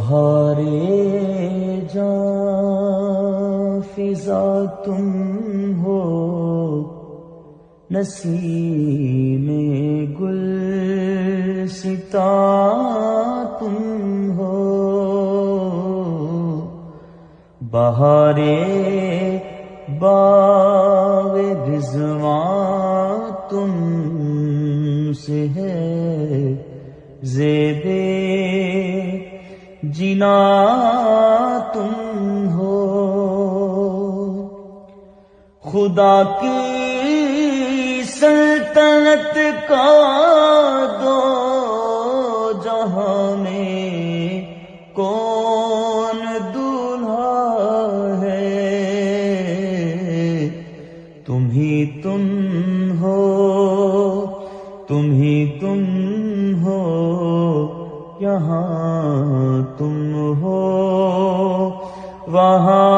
بہارے جاں فضا تم ہو، نسیم گلستاں تم ہو، بہارے باغ رضوان تم سے ہے، زیبِ جنا تم ہو، خدا کی سلطنت کا دو جہاں میں کون دولہا ہے، تم ہی تم ہو، تم ہی تم ہو، یہاں تم ہو، وہاں